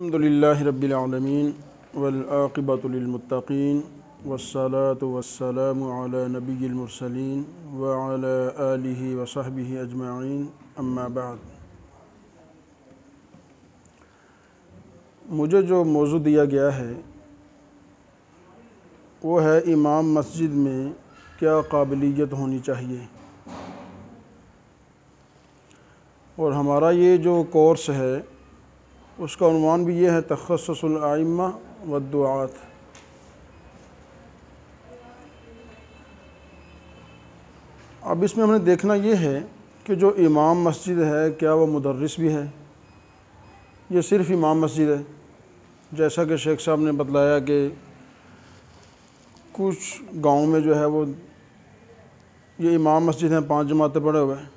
الحمد للہ رب العالمین والعاقبۃ للمتقین والصلاة والسلام علی نبی المرسلین وعلی آلہ وصحبہ اجمعین اما بعد۔ مجھے جو موضوع دیا گیا ہے وہ ہے امام مسجد میں کیا قابلیت ہونی چاہیے، اور ہمارا یہ جو کورس ہے اس کا عنوان بھی یہ ہے تخصص الائمہ والدعاة۔ اب اس میں ہم نے دیکھنا یہ ہے کہ جو امام مسجد ہے کیا وہ مدرس بھی ہے، یہ صرف امام مسجد ہے، جیسا کہ شیخ صاحب نے بتلایا کہ کچھ گاؤں میں جو ہے وہ یہ امام مسجد ہیں، 5 جماعتیں پڑھے ہوئے ہیں۔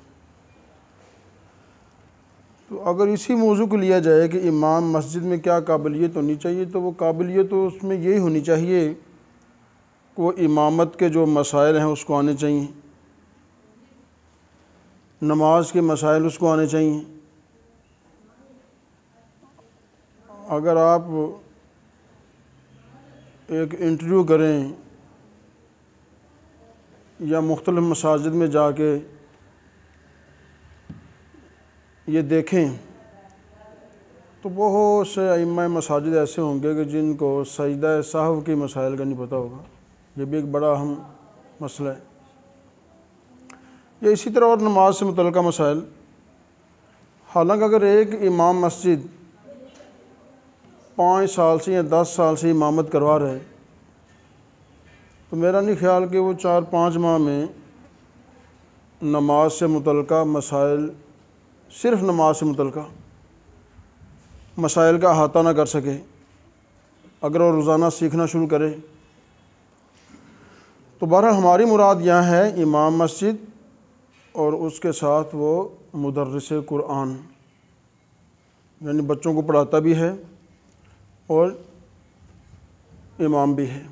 تو اگر اسی موضوع کو لیا جائے کہ امام مسجد میں کیا قابلیت ہونی چاہیے، تو وہ قابلیت تو اس میں یہی ہونی چاہیے کہ وہ امامت کے جو مسائل ہیں اس کو آنے چاہیے، نماز کے مسائل اس کو آنے چاہیے۔ اگر آپ ایک انٹرویو کریں یا مختلف مساجد میں جا کے یہ دیکھیں تو بہت سے ائمہ مساجد ایسے ہوں گے کہ جن کو سجدہ سہو کے مسائل کا نہیں پتہ ہوگا۔ یہ بھی ایک بڑا اہم مسئلہ ہے۔ یا اسی طرح اور نماز سے متعلقہ مسائل، حالانکہ اگر ایک امام مسجد 5 سال سے یا 10 سال سے امامت کروا رہے تو میرا نہیں خیال کہ وہ 4-5 ماہ میں نماز سے متعلقہ مسائل، صرف نماز سے متعلقہ مسائل کا احاطہ نہ کر سکے۔ اگر وہ روزانہ سیکھنا شروع کرے تو بہرحال ہماری مراد یہاں ہے امام مسجد اور اس کے ساتھ وہ مدرس قرآن، یعنی بچوں کو پڑھاتا بھی ہے اور امام بھی ہے۔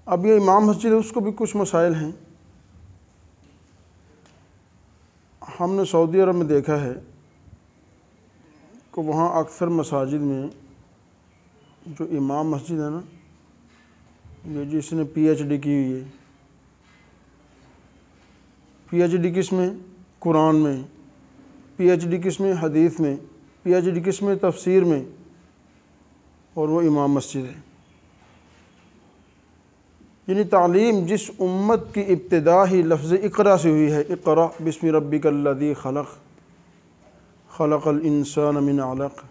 اب یہ امام مسجد ہے، اس کو بھی کچھ مسائل ہیں۔ ہم نے سعودی عرب میں دیکھا ہے کہ وہاں اکثر مساجد میں جو امام مسجد ہے نا، یہ جس نے پی ایچ ڈی کی ہوئی ہے، پی ایچ ڈی کس میں؟ قرآن میں، پی ایچ ڈی کس میں؟ حدیث میں، پی ایچ ڈی کس میں؟ تفسیر میں، اور وہ امام مسجد ہے۔ یعنی تعلیم جس امت کی ابتدا ہی لفظ اقرا سے ہوئی ہے، اقرا بسم ربک الذی خلق، خلق الانسان من علق،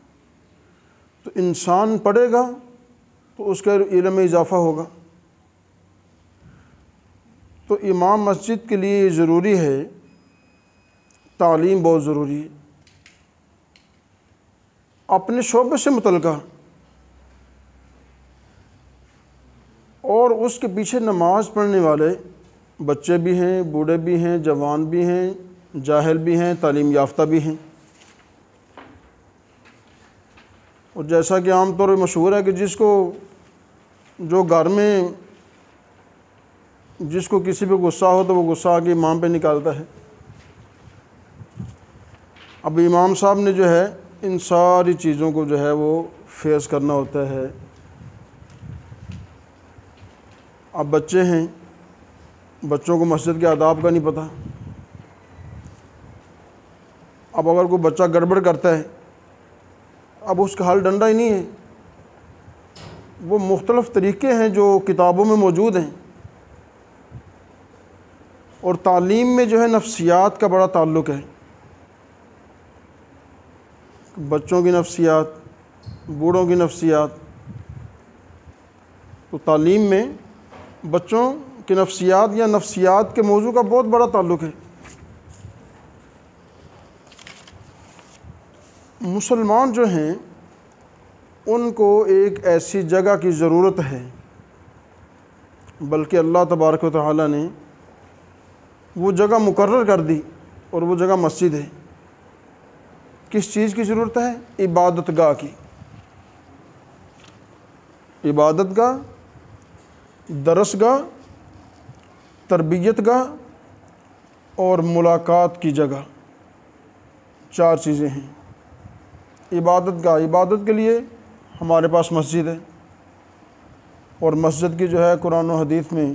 تو انسان پڑھے گا تو اس کا علم میں اضافہ ہوگا۔ تو امام مسجد کے لیے یہ ضروری ہے، تعلیم بہت ضروری ہے، اپنے شعبے سے متعلقہ، اور اس کے پیچھے نماز پڑھنے والے بچے بھی ہیں، بوڑھے بھی ہیں، جوان بھی ہیں، جاہل بھی ہیں، تعلیم یافتہ بھی ہیں۔ اور جیسا کہ عام طور پر مشہور ہے کہ جو گھر میں جس کو کسی پہ غصہ ہو تو وہ غصہ آ کے امام پہ نکالتا ہے۔ اب امام صاحب نے جو ہے ان ساری چیزوں کو جو ہے وہ فیس کرنا ہوتا ہے۔ اب بچے ہیں، بچوں کو مسجد کے آداب کا نہیں پتہ۔ اب اگر کوئی بچہ گڑبڑ کرتا ہے، اب اس کا حل ڈنڈا ہی نہیں ہے، وہ مختلف طریقے ہیں جو کتابوں میں موجود ہیں۔ اور تعلیم میں جو ہے نفسیات کا بڑا تعلق ہے، بچوں کی نفسیات، بوڑھوں کی نفسیات۔ تو تعلیم میں بچوں کی نفسیات یا نفسیات کے موضوع کا بہت بڑا تعلق ہے۔ مسلمان جو ہیں ان کو ایک ایسی جگہ کی ضرورت ہے، بلکہ اللہ تبارک و تعالیٰ نے وہ جگہ مقرر کر دی، اور وہ جگہ مسجد ہے۔ کس چیز کی ضرورت ہے؟ عبادت گاہ کی، عبادت گاہ، درس گاہ، تربیت گاہ اور ملاقات کی جگہ، 4 چیزیں ہیں۔ عبادت گاہ، عبادت کے لیے ہمارے پاس مسجد ہے، اور مسجد کی جو ہے قرآن و حدیث میں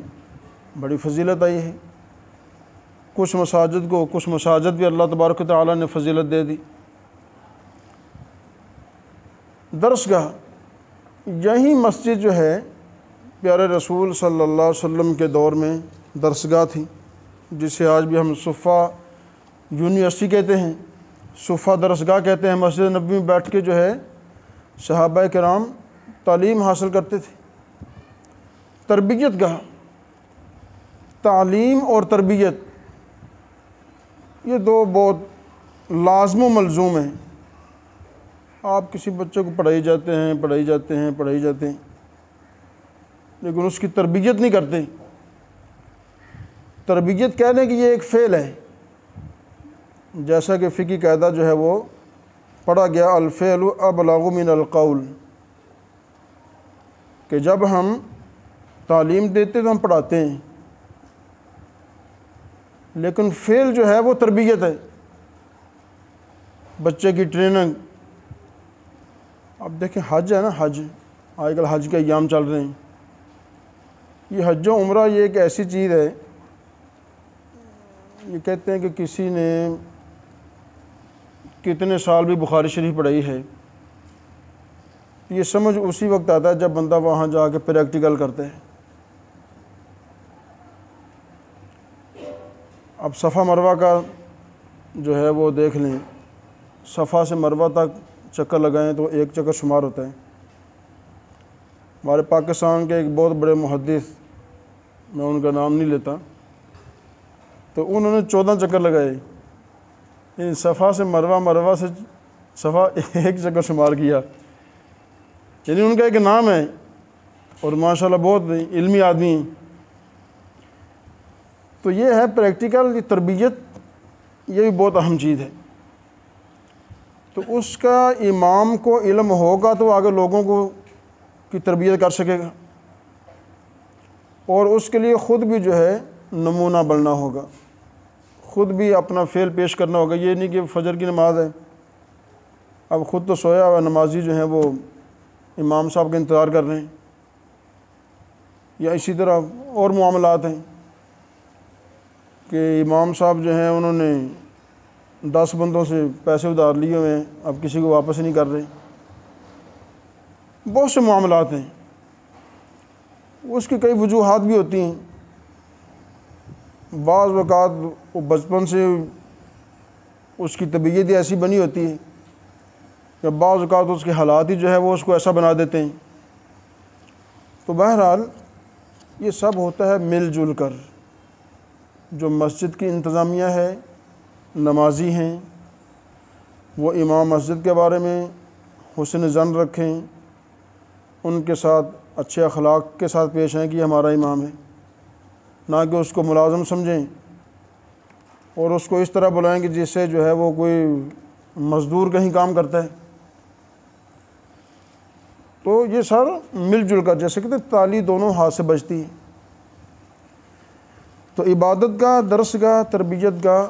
بڑی فضیلت آئی ہے۔ کچھ مساجد کو، کچھ مساجد بھی اللہ تبارک و تعالیٰ نے فضیلت دے دی۔ درس گاہ، یہی مسجد جو ہے پیارے رسول صلی اللہ علیہ وسلم کے دور میں درس گاہ تھی، جسے آج بھی ہم صفہ یونیورسٹی کہتے ہیں، صفہ درس گاہ کہتے ہیں۔ مسجد نبوی میں بیٹھ کے جو ہے صحابہ کرام تعلیم حاصل کرتے تھے۔ تربیت گاہ، تعلیم اور تربیت یہ دو بہت لازم و ملزوم ہیں۔ آپ کسی بچے کو پڑھائی جاتے ہیں، لیکن اس کی تربیت نہیں کرتے۔ تربیت کہنے کی یہ ایک فعل ہے، جیسا کہ فقہی قاعدہ جو ہے وہ پڑھا گیا، الفعل ابلغ من القول، کہ جب ہم تعلیم دیتے تو ہم پڑھاتے ہیں، لیکن فعل جو ہے وہ تربیت ہے، بچے کی ٹریننگ۔ اب دیکھیں حج ہے نا، حج آج کل حج کے ایام چل رہے ہیں۔ یہ حج و عمرہ یہ ایک ایسی چیز ہے، یہ کہتے ہیں کہ کسی نے کتنے سال بھی بخاری شریف پڑھائی ہے، یہ سمجھ اسی وقت آتا ہے جب بندہ وہاں جا کے پریکٹیکل کرتا ہے۔ اب صفا مروہ کا جو ہے وہ دیکھ لیں، صفا سے مروہ تک چکر لگائیں تو ایک چکر شمار ہوتا ہے۔ ہمارے پاکستان کے ایک بہت بڑے محدث، میں ان کا نام نہیں لیتا، تو انہوں نے 14 چکر لگائے، یعنی صفا سے مروہ، مروہ سے صفا ایک چکر شمار کیا، یعنی ان کا ایک نام ہے، اور ماشاءاللہ بہت علمی آدمی ہیں۔ تو یہ ہے پریکٹیکل، یہ تربیت، یہ بھی بہت اہم چیز ہے۔ تو اس کا امام کو علم ہوگا تو آگے لوگوں کو کی تربیت کر سکے گا، اور اس کے لیے خود بھی جو ہے نمونہ بننا ہوگا، خود بھی اپنا فعل پیش کرنا ہوگا۔ یہ نہیں کہ فجر کی نماز ہے، اب خود تو سویا ہوا نمازی جو ہیں وہ امام صاحب کا انتظار کر رہے ہیں، یا اسی طرح اور معاملات ہیں کہ امام صاحب جو ہیں انہوں نے 10 بندوں سے پیسے ادھار لیے ہوئے ہیں، اب کسی کو واپس نہیں کر رہے۔ بہت سے معاملات ہیں، اس کی کئی وجوہات بھی ہوتی ہیں۔ بعض اوقات وہ بچپن سے اس کی طبیعت ایسی بنی ہوتی ہے، یا بعض اوقات اس کے حالات ہی جو ہے وہ اس کو ایسا بنا دیتے ہیں۔ تو بہرحال یہ سب ہوتا ہے مل جل کر۔ جو مسجد کی انتظامیہ ہے، نمازی ہیں، وہ امام مسجد کے بارے میں حسن ظن رکھیں، ان کے ساتھ اچھے اخلاق کے ساتھ پیش آئیں کہ یہ ہمارا امام ہے، نہ کہ اس کو ملازم سمجھیں اور اس کو اس طرح بلائیں کہ جس سے جو ہے وہ کوئی مزدور کہیں کام کرتا ہے۔ تو یہ سر مل جل کر، جیسے کہتے ہیں تالی دونوں ہاتھ سے بجتی ہے۔ تو عبادت گاہ، درس گاہ، تربیت گاہ